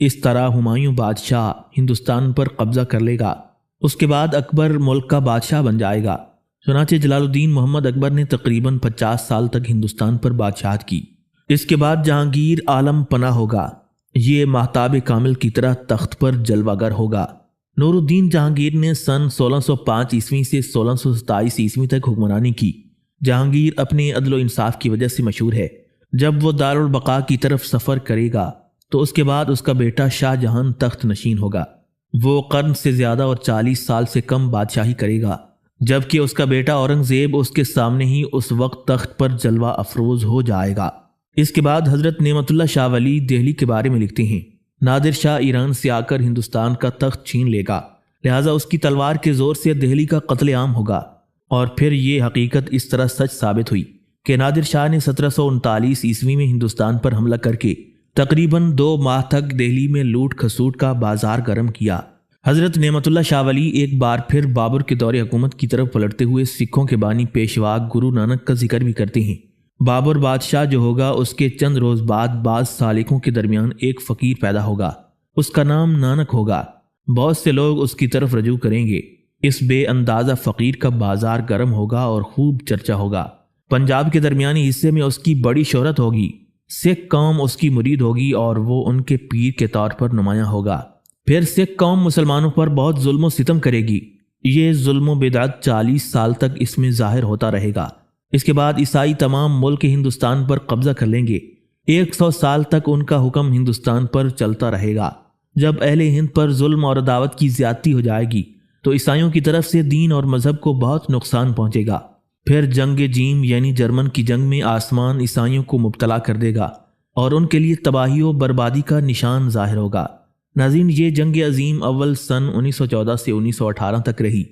اس طرح ہمایوں بادشاہ ہندوستان پر قبضہ کر لے گا۔ اس کے بعد اکبر ملک کا بادشاہ بن جائے گا۔ چنانچہ جلال الدین محمد اکبر نے تقریباً 50 سال تک ہندوستان پر بادشاہت کی۔ اس کے بعد جہانگیر عالم پناہ ہوگا۔ یہ مہتاب کامل کی طرح تخت پر جلوہ گر ہوگا۔ نور الدین جہانگیر نے سن 1605 عیسوی سے 1627 عیسوی تک حکمرانی کی۔ جہانگیر اپنے عدل و انصاف کی وجہ سے مشہور ہے۔ جب وہ دارالبقاء کی طرف سفر کرے گا تو اس کے بعد اس کا بیٹا شاہ جہان تخت نشین ہوگا۔ وہ قرن سے زیادہ اور 40 سال سے کم بادشاہی کرے گا، جبکہ اس کا بیٹا اورنگزیب اس کے سامنے ہی اس وقت تخت پر جلوہ افروز ہو جائے گا۔ اس کے بعد حضرت نعمت اللہ شاہ ولی دہلی کے بارے میں لکھتے ہیں، نادر شاہ ایران سے آ کر ہندوستان کا تخت چھین لے گا، لہٰذا اس کی تلوار کے زور سے دہلی کا قتل عام ہوگا۔ اور پھر یہ حقیقت اس طرح سچ ثابت ہوئی کہ نادر شاہ نے 1739 عیسوی میں ہندوستان پر حملہ کر کے تقریباً 2 ماہ تک دہلی میں لوٹ کھسوٹ کا بازار گرم کیا۔ حضرت نعمت اللہ شاہ ولی ایک بار پھر بابر کے دور حکومت کی طرف پلٹتے ہوئے سکھوں کے بانی پیشوا گرو نانک کا ذکر بھی کرتے ہیں۔ بابر بادشاہ جو ہوگا اس کے چند روز بعد بعض سالکوں کے درمیان ایک فقیر پیدا ہوگا، اس کا نام نانک ہوگا۔ بہت سے لوگ اس کی طرف رجوع کریں گے۔ اس بے اندازہ فقیر کا بازار گرم ہوگا اور خوب چرچا ہوگا۔ پنجاب کے درمیانی حصے میں اس کی بڑی شہرت ہوگی۔ سکھ قوم اس کی مرید ہوگی اور وہ ان کے پیر کے طور پر نمایاں ہوگا۔ پھر سکھ قوم مسلمانوں پر بہت ظلم و ستم کرے گی۔ یہ ظلم و بدعت 40 سال تک اس میں ظاہر ہوتا رہے گا۔ اس کے بعد عیسائی تمام ملک ہندوستان پر قبضہ کر لیں گے۔ 100 سال تک ان کا حکم ہندوستان پر چلتا رہے گا۔ جب اہل ہند پر ظلم اور عداوت کی زیادتی ہو جائے گی تو عیسائیوں کی طرف سے دین اور مذہب کو بہت نقصان پہنچے گا۔ پھر جنگ جیم یعنی جرمن کی جنگ میں آسمان عیسائیوں کو مبتلا کر دے گا اور ان کے لیے تباہی و بربادی کا نشان ظاہر ہوگا۔ ناظرین، یہ جنگ عظیم اول سن 1914 سے 1918 تک رہی۔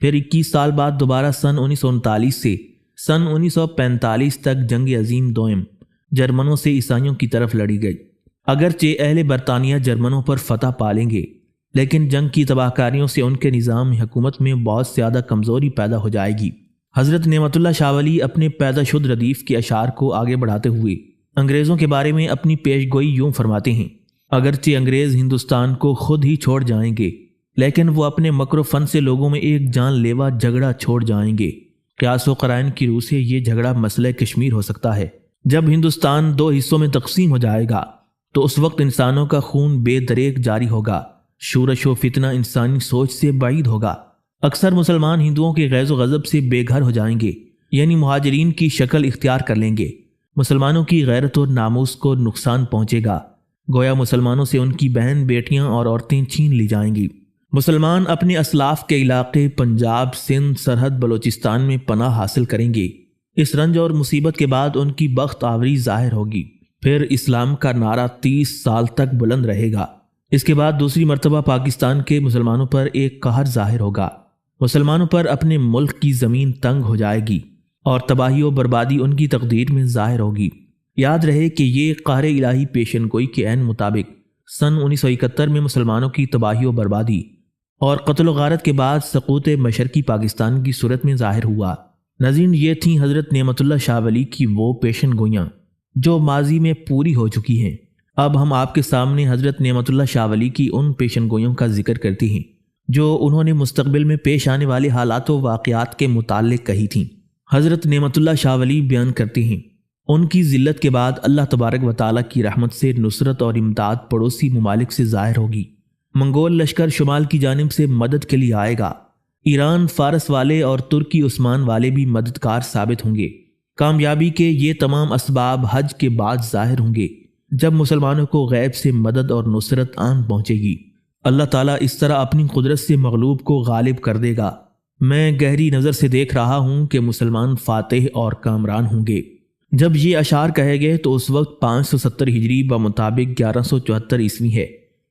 پھر 21 سال بعد دوبارہ سن 1939 سے سن 1945 تک جنگ عظیم دوئم جرمنوں سے عیسائیوں کی طرف لڑی گئی۔ اگرچہ اہل برطانیہ جرمنوں پر فتح پالیں گے، لیکن جنگ کی تباہ کاریوں سے ان کے نظام حکومت میں بہت زیادہ کمزوری پیدا ہو جائے گی۔ حضرت نعمت اللہ شاہ ولی اپنے پیدا شد ردیف کے اشعار کو آگے بڑھاتے ہوئے انگریزوں کے بارے میں اپنی پیش گوئی یوں فرماتے ہیں، اگرچہ انگریز ہندوستان کو خود ہی چھوڑ جائیں گے، لیکن وہ اپنے مکر و فن سے لوگوں میں ایک جان لیوا جھگڑا چھوڑ جائیں گے۔ قیاس و قرائن کی روح سے یہ جھگڑا مسئلہ کشمیر ہو سکتا ہے۔ جب ہندوستان 2 حصوں میں تقسیم ہو جائے گا تو اس وقت انسانوں کا خون بے دریغ جاری ہوگا، شورش و فتنہ انسانی سوچ سے بعید ہوگا۔ اکثر مسلمان ہندوؤں کے غیظ و غضب سے بے گھر ہو جائیں گے، یعنی مہاجرین کی شکل اختیار کر لیں گے۔ مسلمانوں کی غیرت اور ناموس کو نقصان پہنچے گا، گویا مسلمانوں سے ان کی بہن بیٹیاں اور عورتیں چھین لی جائیں گی۔ مسلمان اپنے اسلاف کے علاقے پنجاب، سندھ، سرحد بلوچستان میں پناہ حاصل کریں گے۔ اس رنج اور مصیبت کے بعد ان کی بخت آوری ظاہر ہوگی۔ پھر اسلام کا نعرہ 30 سال تک بلند رہے گا۔ اس کے بعد دوسری مرتبہ پاکستان کے مسلمانوں پر ایک قہر ظاہر ہوگا۔ مسلمانوں پر اپنے ملک کی زمین تنگ ہو جائے گی اور تباہی و بربادی ان کی تقدیر میں ظاہر ہوگی۔ یاد رہے کہ یہ قہر الہی پیشن گوئی کے عین مطابق سن 1971 میں مسلمانوں کی تباہی و بربادی اور قتل و غارت کے بعد سقوط مشرقی پاکستان کی صورت میں ظاہر ہوا۔ ناظرین، یہ تھیں حضرت نعمت اللہ شاہ ولی کی وہ پیشن گوئیاں جو ماضی میں پوری ہو چکی ہیں۔ اب ہم آپ کے سامنے حضرت نعمت اللہ شاہ ولی کی ان پیشن گوئیوں کا ذکر کرتے ہیں جو انہوں نے مستقبل میں پیش آنے والے حالات و واقعات کے متعلق کہی تھیں۔ حضرت نعمت اللہ شاہ ولی بیان کرتے ہیں، ان کی ذلت کے بعد اللہ تبارک و تعالیٰ کی رحمت سے نصرت اور امداد پڑوسی ممالک سے ظاہر ہوگی۔ منگول لشکر شمال کی جانب سے مدد کے لیے آئے گا۔ ایران، فارس والے اور ترکی عثمان والے بھی مددگار ثابت ہوں گے۔ کامیابی کے یہ تمام اسباب حج کے بعد ظاہر ہوں گے، جب مسلمانوں کو غیب سے مدد اور نصرت آن پہنچے گی۔ اللہ تعالیٰ اس طرح اپنی قدرت سے مغلوب کو غالب کر دے گا۔ میں گہری نظر سے دیکھ رہا ہوں کہ مسلمان فاتح اور کامران ہوں گے۔ جب یہ اشعار کہے گئے تو اس وقت 570 ہجری بمطابق 1174 عیسوی ہے،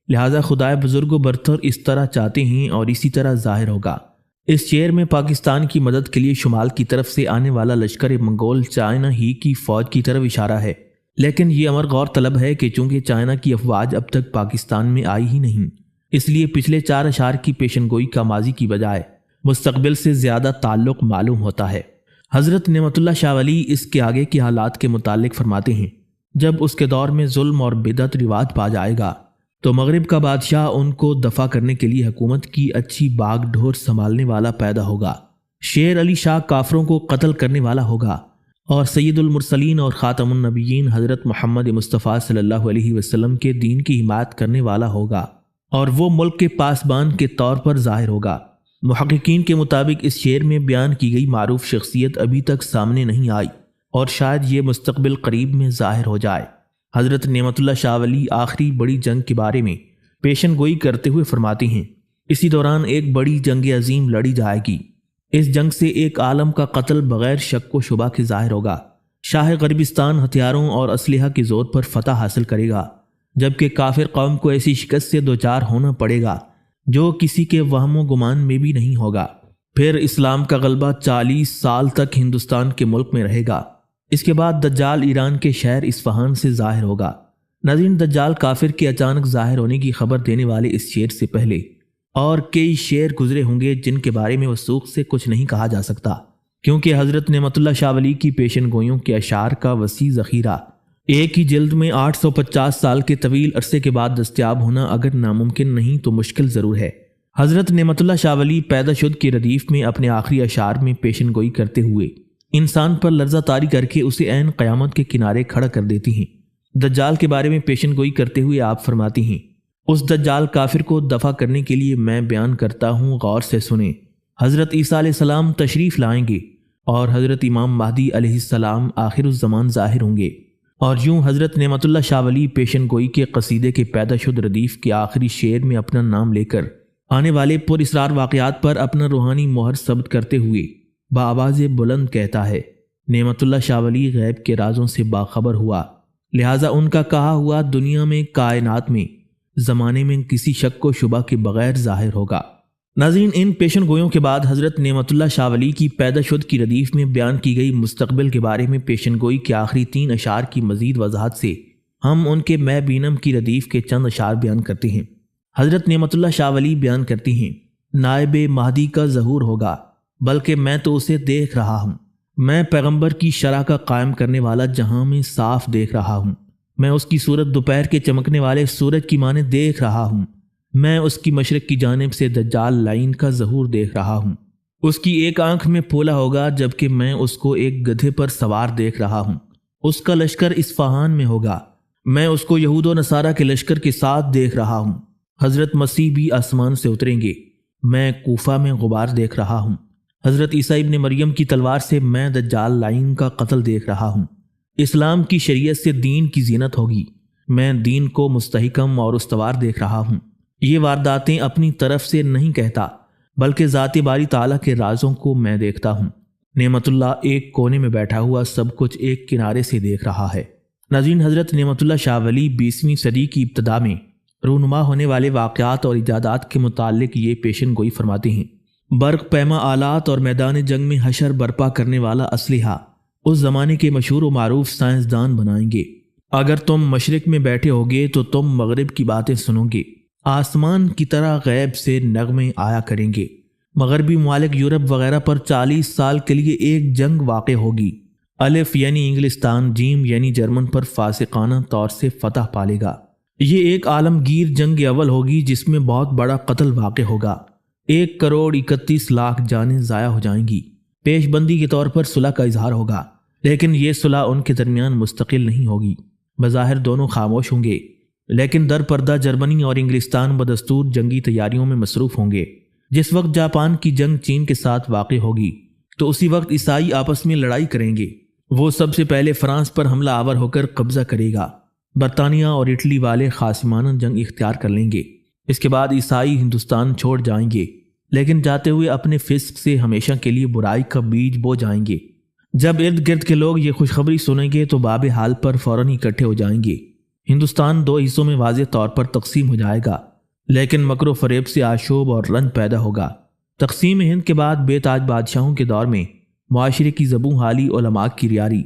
لہٰذا خدائے بزرگ و برتر اس طرح چاہتے ہیں اور اسی طرح ظاہر ہوگا۔ اس شعر میں پاکستان کی مدد کے لیے شمال کی طرف سے آنے والا لشکر منگول چائنا ہی کی فوج کی طرف اشارہ ہے، لیکن یہ امر غور طلب ہے کہ چونکہ چائنا کی افواج اب تک پاکستان میں آئی ہی نہیں، اس لیے پچھلے 4 اشعار کی پیشن گوئی کا ماضی کی بجائے مستقبل سے زیادہ تعلق معلوم ہوتا ہے۔ حضرت نعمت اللہ شاہ ولی اس کے آگے کے حالات کے متعلق فرماتے ہیں، جب اس کے دور میں ظلم اور بدعت رواج پا جائے گا تو مغرب کا بادشاہ ان کو دفع کرنے کے لیے حکومت کی اچھی باغ ڈھور سنبھالنے والا پیدا ہوگا۔ شیر علی شاہ کافروں کو قتل کرنے والا ہوگا، اور سید المرسلین اور خاتم النبیین حضرت محمد مصطفیٰ صلی اللہ علیہ وسلم کے دین کی حمایت کرنے والا ہوگا، اور وہ ملک کے پاسبان کے طور پر ظاہر ہوگا۔ محققین کے مطابق اس شعر میں بیان کی گئی معروف شخصیت ابھی تک سامنے نہیں آئی، اور شاید یہ مستقبل قریب میں ظاہر ہو جائے۔ حضرت نعمت اللہ شاہ ولی آخری بڑی جنگ کے بارے میں پیشن گوئی کرتے ہوئے فرماتے ہیں، اسی دوران ایک بڑی جنگ عظیم لڑی جائے گی۔ اس جنگ سے ایک عالم کا قتل بغیر شک و شبہ کے ظاہر ہوگا۔ شاہ غربستان ہتھیاروں اور اسلحہ کے زور پر فتح حاصل کرے گا، جبکہ کافر قوم کو ایسی شکست سے دوچار ہونا پڑے گا جو کسی کے وہم و گمان میں بھی نہیں ہوگا۔ پھر اسلام کا غلبہ 40 سال تک ہندوستان کے ملک میں رہے گا۔ اس کے بعد دجال ایران کے شہر اصفہان سے ظاہر ہوگا۔ ناظرین، دجال کافر کے اچانک ظاہر ہونے کی خبر دینے والے اس شعر سے پہلے اور کئی شعر گزرے ہوں گے جن کے بارے میں وثوق سے کچھ نہیں کہا جا سکتا، کیونکہ حضرت نعمت اللہ شاہ ولی کی پیشن گوئیوں کے اشعار کا وسیع ذخیرہ ایک ہی جلد میں 850 سال کے طویل عرصے کے بعد دستیاب ہونا اگر ناممکن نہیں تو مشکل ضرور ہے۔ حضرت نعمت اللہ شاہ ولی پیدا شد کی ردیف میں اپنے آخری اشعار میں پیشن گوئی کرتے ہوئے انسان پر لرزہ طاری کر کے اسے عین قیامت کے کنارے کھڑا کر دیتی ہیں۔ دجال کے بارے میں پیشن گوئی کرتے ہوئے آپ فرماتی ہیں، اس دجال کافر کو دفع کرنے کے لیے میں بیان کرتا ہوں، غور سے سنیں۔ حضرت عیسیٰ علیہ السلام تشریف لائیں گے، اور حضرت امام مہدی علیہ السلام آخر الزمان ظاہر ہوں گے۔ اور یوں حضرت نعمت اللہ شاہ ولی پیشن گوئی کے قصیدے کے پیدا شد ردیف کے آخری شعر میں اپنا نام لے کر آنے والے پر اسرار واقعات پر اپنا روحانی مہر ثبت کرتے ہوئے بآواز بلند کہتا ہے، نعمت اللہ شاہ ولی غیب کے رازوں سے باخبر ہوا، لہٰذا ان کا کہا ہوا دنیا میں، کائنات میں، زمانے میں کسی شک و شبہ کے بغیر ظاہر ہوگا۔ ناظرین، ان پیشن گوئیوں کے بعد حضرت نعمت اللہ شاہ ولی کی پیدا شد کی ردیف میں بیان کی گئی مستقبل کے بارے میں پیشن گوئی کے آخری 3 اشعار کی مزید وضاحت سے ہم ان کے میں بینم کی ردیف کے چند اشعار بیان کرتے ہیں۔ حضرت نعمت اللہ شاہ ولی بیان کرتی ہیں، نائب مہدی کا ظہور ہوگا، بلکہ میں تو اسے دیکھ رہا ہوں۔ میں پیغمبر کی شرع کا قائم کرنے والا جہاں میں صاف دیکھ رہا ہوں۔ میں اس کی صورت دوپہر کے چمکنے والے سورج کی مانند دیکھ رہا ہوں۔ میں اس کی مشرق کی جانب سے دجال لائن کا ظہور دیکھ رہا ہوں۔ اس کی ایک آنکھ میں پھولا ہوگا، جبکہ میں اس کو ایک گدھے پر سوار دیکھ رہا ہوں۔ اس کا لشکر اصفہان میں ہوگا، میں اس کو یہود و نصارہ کے لشکر کے ساتھ دیکھ رہا ہوں۔ حضرت مسیح بھی آسمان سے اتریں گے، میں کوفہ میں غبار دیکھ رہا ہوں۔ حضرت عیسیٰ ابن مریم کی تلوار سے میں دجال لائن کا قتل دیکھ رہا ہوں۔ اسلام کی شریعت سے دین کی زینت ہوگی، میں دین کو مستحکم اور استوار دیکھ رہا ہوں۔ یہ وارداتیں اپنی طرف سے نہیں کہتا، بلکہ ذات باری تعالیٰ کے رازوں کو میں دیکھتا ہوں۔ نعمت اللہ ایک کونے میں بیٹھا ہوا سب کچھ ایک کنارے سے دیکھ رہا ہے۔ ناظرین، حضرت نعمت اللہ شاہ ولی 20ویں صدی کی ابتدا میں رونما ہونے والے واقعات اور ایجادات کے متعلق یہ پیشن گوئی فرماتے ہیں، برق پیما آلات اور میدان جنگ میں حشر برپا کرنے والا اسلحہ اس زمانے کے مشہور و معروف سائنسدان بنائیں گے۔ اگر تم مشرق میں بیٹھے ہوگے تو تم مغرب کی باتیں سنو گے، آسمان کی طرح غیب سے نغمے آیا کریں گے۔ مغربی ممالک یورپ وغیرہ پر 40 سال کے لیے ایک جنگ واقع ہوگی۔ الف یعنی انگلستان، جیم یعنی جرمن پر فاسقانہ طور سے فتح پالے گا۔ یہ ایک عالمگیر جنگ اول ہوگی جس میں بہت بڑا قتل واقع ہوگا۔ 1,31,00,000 جانیں ضائع ہو جائیں گی۔ پیش بندی کے طور پر صلح کا اظہار ہوگا، لیکن یہ صلح ان کے درمیان مستقل نہیں ہوگی۔ بظاہر دونوں خاموش ہوں گے، لیکن در پردہ جرمنی اور انگلستان بدستور جنگی تیاریوں میں مصروف ہوں گے۔ جس وقت جاپان کی جنگ چین کے ساتھ واقع ہوگی تو اسی وقت عیسائی آپس میں لڑائی کریں گے۔ وہ سب سے پہلے فرانس پر حملہ آور ہو کر قبضہ کرے گا۔ برطانیہ اور اٹلی والے خاصمانہ جنگ اختیار کر لیں گے۔ اس کے بعد عیسائی ہندوستان چھوڑ جائیں گے، لیکن جاتے ہوئے اپنے فسق سے ہمیشہ کے لیے برائی کا بیج بو جائیں گے۔ جب ارد گرد کے لوگ یہ خوشخبری سنیں گے تو باب حال پر فوراً اکٹھے ہو جائیں گے۔ ہندوستان 2 حصوں میں واضح طور پر تقسیم ہو جائے گا، لیکن مکر و فریب سے آشوب اور رنج پیدا ہوگا۔ تقسیم ہند کے بعد بے تاج بادشاہوں کے دور میں معاشرے کی زبوں حالی، علماء کی ریاری،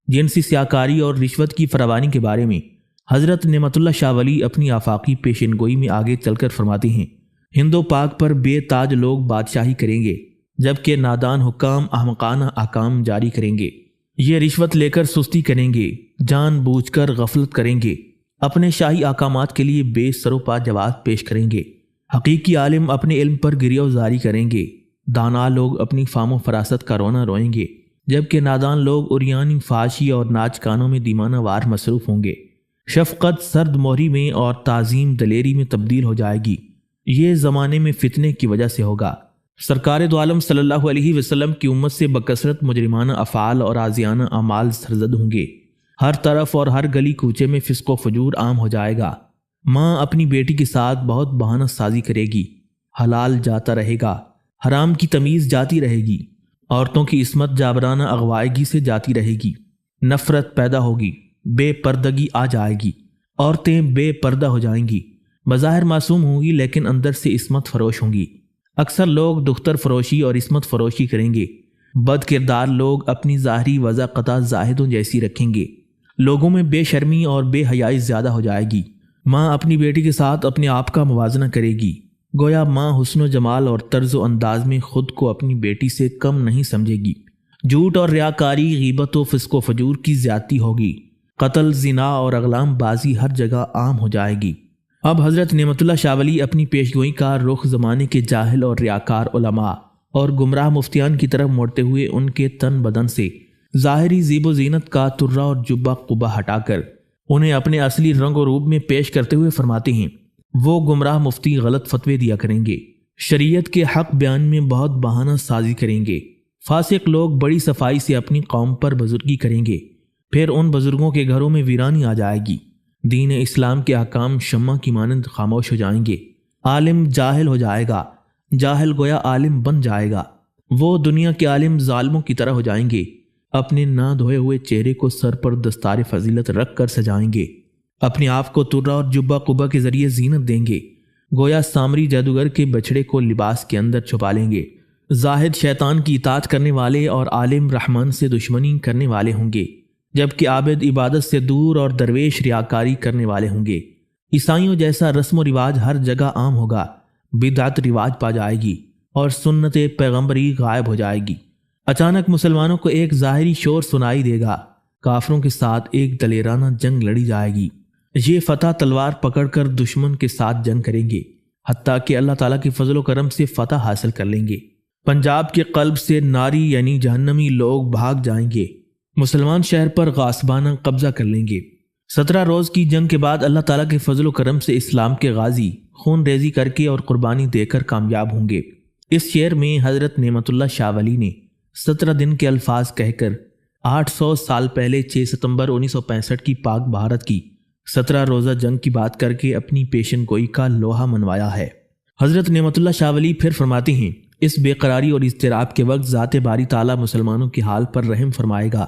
جنسی سیاکاری اور رشوت کی فراوانی کے بارے میں حضرت نعمت اللہ شاہ ولی اپنی آفاقی پیشن گوئی میں آگے چل کر فرماتی ہیں، ہند و پاک پر بے تاج لوگ بادشاہی کریں گے، جبکہ نادان حکام احمقانہ احکام جاری کریں گے۔ یہ رشوت لے کر سستی کریں گے، جان بوجھ کر غفلت کریں گے، اپنے شاہی احکامات کے لیے بے سر و پا جواب پیش کریں گے۔ حقیقی عالم اپنے علم پر گریہ زاری کریں گے۔ دانا لوگ اپنی فام و فراست کا رونا روئیں گے، جبکہ نادان لوگ عریانی فحاشی اور ناچ گانوں میں دیوانہ وار مصروف ہوں گے۔ شفقت سرد موری میں اور تعظیم دلیری میں تبدیل ہو جائے گی۔ یہ زمانے میں فتنے کی وجہ سے ہوگا۔ سرکار دو عالم صلی اللہ علیہ وسلم کی امت سے بکثرت مجرمانہ افعال اور عاصیانہ اعمال سرزد ہوں گے۔ ہر طرف اور ہر گلی کوچے میں فسق و فجور عام ہو جائے گا۔ ماں اپنی بیٹی کے ساتھ بہت بہانہ سازی کرے گی۔ حلال جاتا رہے گا، حرام کی تمیز جاتی رہے گی۔ عورتوں کی عصمت جابرانہ اغوائیگی سے جاتی رہے گی۔ نفرت پیدا ہوگی، بے پردگی آ جائے گی۔ عورتیں بے پردہ ہو جائیں گی، بظاہر معصوم ہوں گی لیکن اندر سے عصمت فروش ہوں گی۔ اکثر لوگ دختر فروشی اور عصمت فروشی کریں گے۔ بد کردار لوگ اپنی ظاہری وضع قطع زاہدوں جیسی رکھیں گے۔ لوگوں میں بے شرمی اور بے حیائی زیادہ ہو جائے گی۔ ماں اپنی بیٹی کے ساتھ اپنے آپ کا موازنہ کرے گی، گویا ماں حسن و جمال اور طرز و انداز میں خود کو اپنی بیٹی سے کم نہیں سمجھے گی۔ جھوٹ اور ریاکاری، غیبت و فسق و فجور کی زیادتی ہوگی۔ قتل، زنا اور اغلام بازی ہر جگہ عام ہو جائے گی۔ اب حضرت نعمت اللہ شاہ ولی اپنی پیشگوئی کا رخ زمانے کے جاہل اور ریاکار علماء اور گمراہ مفتیان کی طرف موڑتے ہوئے ان کے تن بدن سے ظاہری زیب و زینت کا ترہ اور جبہ قبہ ہٹا کر انہیں اپنے اصلی رنگ و روپ میں پیش کرتے ہوئے فرماتے ہیں، وہ گمراہ مفتی غلط فتوے دیا کریں گے، شریعت کے حق بیان میں بہت بہانہ سازی کریں گے، فاسق لوگ بڑی صفائی سے اپنی قوم پر بزرگی کریں گے، پھر ان بزرگوں کے گھروں میں ویرانی آ جائے گی، دین اسلام کے احکام شمع کی مانند خاموش ہو جائیں گے، عالم جاہل ہو جائے گا، جاہل گویا عالم بن جائے گا، وہ دنیا کے عالم ظالموں کی طرح ہو جائیں گے، اپنے نہ دھوئے ہوئے چہرے کو سر پر دستار فضیلت رکھ کر سجائیں گے، اپنے آپ کو ترہ اور جبہ قبہ کے ذریعے زینت دیں گے، گویا سامری جادوگر کے بچھڑے کو لباس کے اندر چھپا لیں گے، زاہد شیطان کی اطاعت کرنے والے اور عالم رحمان سے دشمنی کرنے والے ہوں گے، جبکہ عابد عبادت سے دور اور درویش ریاکاری کرنے والے ہوں گے۔ عیسائیوں جیسا رسم و رواج ہر جگہ عام ہوگا، بدعت رواج پا جائے گی اور سنت پیغمبری غائب ہو جائے گی۔ اچانک مسلمانوں کو ایک ظاہری شور سنائی دے گا، کافروں کے ساتھ ایک دلیرانہ جنگ لڑی جائے گی۔ یہ فتح تلوار پکڑ کر دشمن کے ساتھ جنگ کریں گے، حتیٰ کہ اللہ تعالیٰ کے فضل و کرم سے فتح حاصل کر لیں گے۔ پنجاب کے قلب سے ناری یعنی جہنمی لوگ بھاگ جائیں گے، مسلمان شہر پر غاصبانہ قبضہ کر لیں گے۔ 17 روز کی جنگ کے بعد اللہ تعالیٰ کے فضل و کرم سے اسلام کے غازی خون ریزی کر کے اور قربانی دے کر کامیاب ہوں گے۔ اس شعر میں حضرت نعمت اللہ شاہ ولی نے 17 دن کے الفاظ کہہ کر 800 سال پہلے 6 ستمبر 1965 کی پاک بھارت کی 17 روزہ جنگ کی بات کر کے اپنی پیشن گوئی کا لوہا منوایا ہے۔ حضرت نعمت اللہ شاہ ولی پھر فرماتے ہیں، اس بے قراری اور اضطراب کے وقت ذات باری تعالیٰ مسلمانوں کے حال پر رحم فرمائے گا۔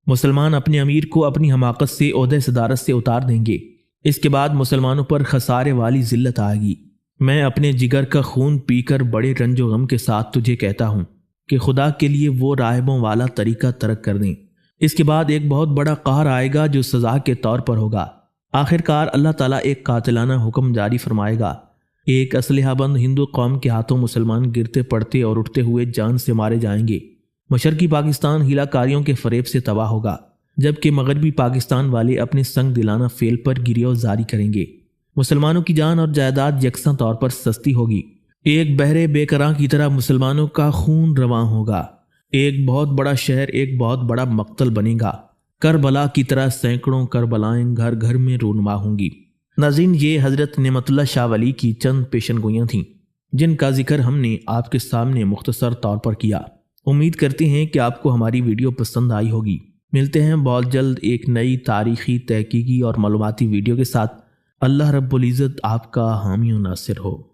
مسلمان اپنے امیر کو اپنی حماقت سے عہدہ صدارت سے اتار دیں گے۔ اس کے بعد مسلمانوں پر خسارے والی ذلت آئے گی۔ میں اپنے جگر کا خون پی کر بڑے رنج و غم کے ساتھ تجھے کہتا ہوں کہ خدا کے لیے وہ راہبوں والا طریقہ ترک کر دیں۔ اس کے بعد ایک بہت بڑا قہر آئے گا جو سزا کے طور پر ہوگا۔ آخر کار اللہ تعالیٰ ایک قاتلانہ حکم جاری فرمائے گا۔ ایک اسلحہ بند ہندو قوم کے ہاتھوں مسلمان گرتے پڑتے اور اٹھتے ہوئے جان سے مارے جائیں گے۔ مشرقی پاکستان ہیلا کاریوں کے فریب سے تباہ ہوگا، جبکہ مغربی پاکستان والے اپنے سنگ دلانہ فعل پر گریہ زاری کریں گے۔ مسلمانوں کی جان اور جائیداد یکساں طور پر سستی ہوگی۔ ایک بحر بے کراں کی طرح مسلمانوں کا خون رواں ہوگا۔ ایک بہت بڑا شہر ایک بہت بڑا مقتل بنے گا۔ کربلا کی طرح سینکڑوں کربلائیں گھر گھر میں رونما ہوں گی۔ ناظرین، یہ حضرت نعمت اللہ شاہ ولی کی چند پیشن گوئیاں تھیں جن کا ذکر ہم نے آپ کے سامنے مختصر طور پر کیا۔ امید کرتے ہیں کہ آپ کو ہماری ویڈیو پسند آئی ہوگی۔ ملتے ہیں بہت جلد ایک نئی تاریخی، تحقیقی اور معلوماتی ویڈیو کے ساتھ۔ اللہ رب العزت آپ کا حامی و ناصر ہو۔